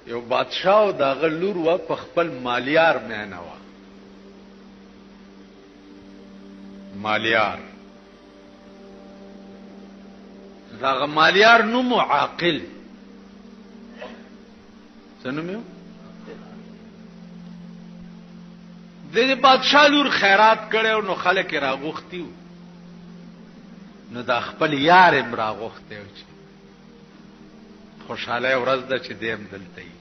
یو بادشاہ او داغه لور و په خپل مالیار مینه و. مالیار داغه مالیار نوم عاقل. څه نوم یو؟ د بادشاہ لور خیرات کړو نو خلک راغوښتي نو دا خپل یار هم راغوښته و چې خوشاله ورځ ده چې دیم دلته ای.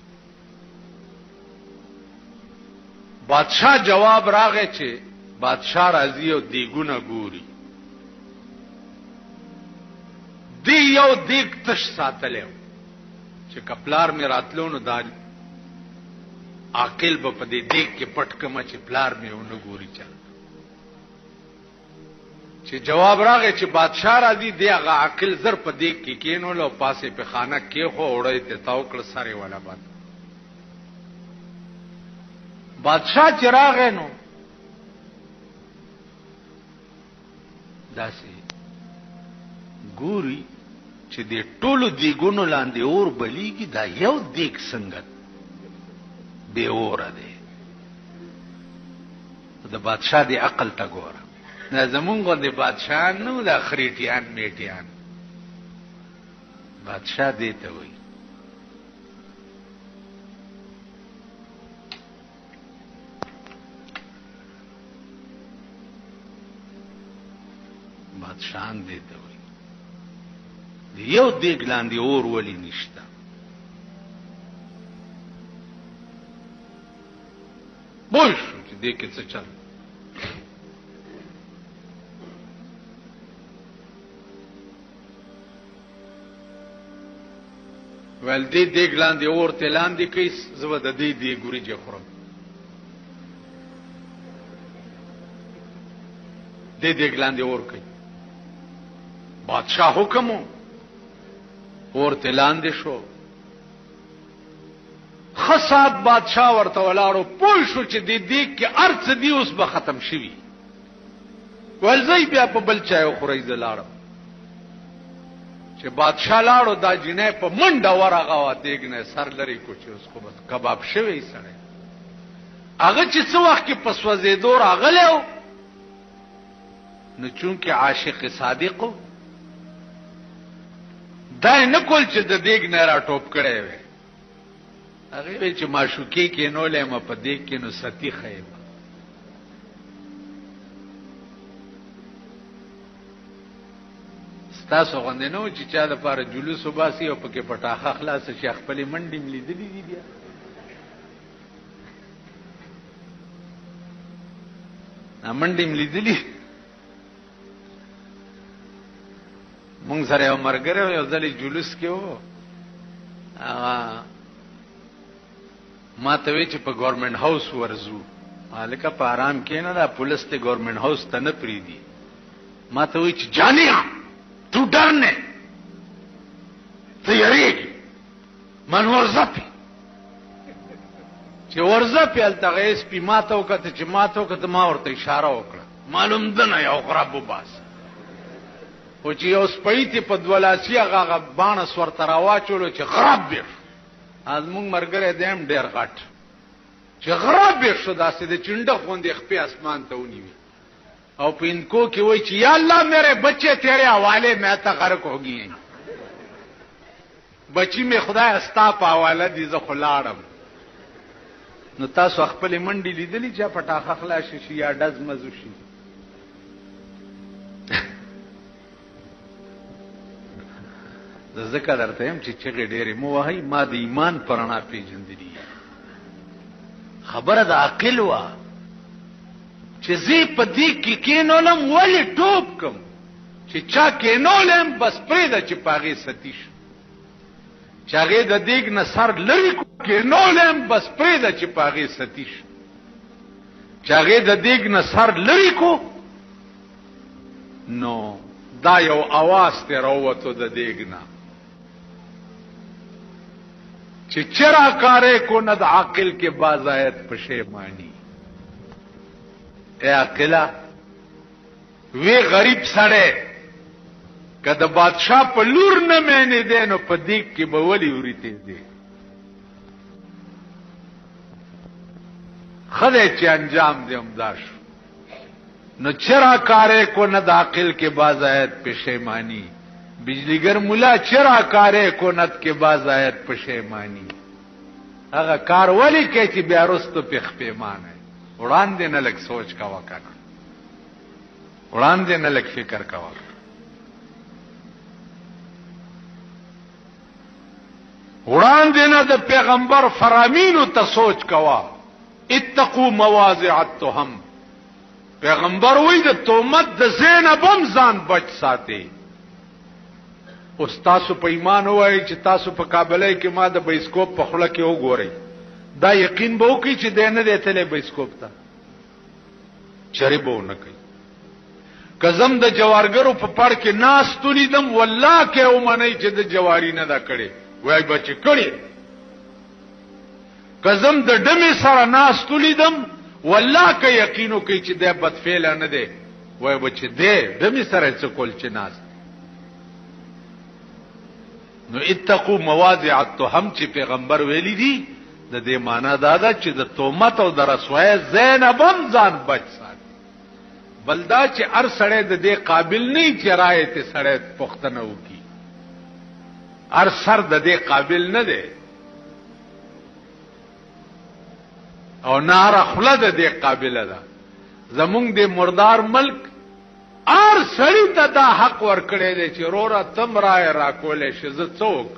بادشاہ جواب راغی چې بادشاہ راځي او دیګونه ګوري. دی یو دیګ تش ساتلو چې کپلار می راتلو نو دا عاقل په دې دیګ کې پټ کما چې پلار می ونه ګوري چا. چې جواب راغی چې بادشاہ راځي دی هغه عاقل زر په دیګ کې کینول او پاسه په خانه کې خو وړي ته تاو کړ سره والا بات. بادشاہ چراغ نو داسي ګوري چې دې ټولو دیګونو لاندې اور بلیږي دا یو دیګ څنګه به اور ده. د بادشاہ دی عقل تا ګوره. نه زمونږ د بادشاہ نو د خریټیان میټیان. بادشاہ دې ته وایي بادشاہان دې ته وایي یو دیګ لاندې اور ولی نشته. بوش چې دې کې څه چل. ول دې دیګ لاندې اور ته لاندې کیس زو د دې دی ګوري چې خورم. دې دیګ لاندې اور کوي. بادشاہ حکم اور ته لاندې شو. خصات بادشاہ ورته ولاړو پوه شو چې دې دیګ کې ارڅ دی اوس به ختم شي. ولزی بیا په بل چا خوري زلاړو چې بادشاہ لاړو دا جنې په منډه ورغه وا دیګ نه سر لري کو چې اوس خو بس کباب شوی سره. هغه چې څو وخت کې پسوځېدو راغلو نو چونکه عاشق صادقو دا نه کول چې د دیګ نه را ټوپ کړي وي. هغه چې معشوقي کې نو لمه په دیګ کې نو ستی خیب. تاسو غوندې نو چې چا د پاره جلوس وباسي او پکې پټاخه خلاص شي خپل منډې ملیدلې دي بیا. منډې ملیدلې مونږ سره یو مرګره یو ځلې جلوس کې وو. ما ته وی چې په ګورنمنت هاوس ورزو الکه په آرام کې نه دا پولیس ته ګورنمنت هاوس ته نه پریدي. ما ته وی چې جانیا تو ډرنه ته یریږي من ورزپی چې ورزپی التغیس پی ماته وکړه چې ماته وکړه ما ورته اشاره وکړه معلوم ده نه یو غرب وباس او چې یو سپېتی په دولاسي هغه باڼه ورته راواچولو چې غرب بیر از مونږ مرګره دیم ډیر غټ چې غرب بیر شو داسې د چنډه خوندې خپې اسمان ته ونیوي او په انکو کې وای چې یا الله میرے بچے تیرے حوالے میں تا غرق ہو گئی ہیں. بچی می خدای استا په حواله دي زه خلاړم. نو تاسو خپل منډي لیدلی چې پټاخه خلاص شي یا دز مزو شي. ذکر درته هم چې چغې ډېرې مو وهي ما د ایمان پرانا پیژندلی خبره د عقل وا چې زی په دې کې کینولم ولی ټوب کوم چې چا کینولم بس پرېدا چې پاغي ستیش چاغه د دیګ نه سر لری کینولم بس پرېدا چې پاغي ستیش چاغه د دیګ نه سر لری کو نو دا یو आवाज ته راوته د دیګ نه چې چرا کارے کو ند عاقل کے بازایت پشیمانی. اے عاقلہ وی غریب سڑے کد بادشاہ په لور نه مینه دینو په دیک کې به ولی ورته دی خدای چې انجام دې امدا شو. نو چرا کارے کو نہ داخل کے بازایت پشیمانی، بجلیگر مولا چرا کارے کو نت کے بازایت پشیمانی. هغه کار ولی کوي چې بیا رستو پخ پیمانه وړاندې نه لګ سوچ کا وکړه، وړاندې نه لګ فکر کا وکړه. وړاندې نه د پیغمبر فرامینو ته سوچ کوا. اتقوا مواضع التهم، پیغمبر وی د تهمت د زینب هم ځان بچ ساتي. اوس تاسو په ایمان وای چې تاسو په کابلای کې ما د بایسکوپ په خله کې وګورئ، دا یقین به وکړي چې دینه د تله بایسکوپ ته چری به نه کوي. کزم د جوارګرو په پړ کې ناس تولیدم والله کې او منی چې د جواری نه دا کړي وای بچ کړي. کزم د ډمه سره ناس تولیدم والله کې یقینو کوي چې د بد فعل نه دی وای بچ دې ډمه سره څه کول چې ناس. نو اتقوا مواضع التهم چې پیغمبر ویلي دي د دې معنا دا ده چې د تهمت او د رسوای زینب هم ځان بچ ساتي. بلدا چې هر سړی د دې قابل نه چې رائے ته سړی پښتنه وکي، هر سر د دې قابل نه دی او نار خله د دې قابل ده. زمونږ د مردار ملک ار سړی ته دا حق ورکړی دی چې رورا تم رائے را کولې شي زه څوک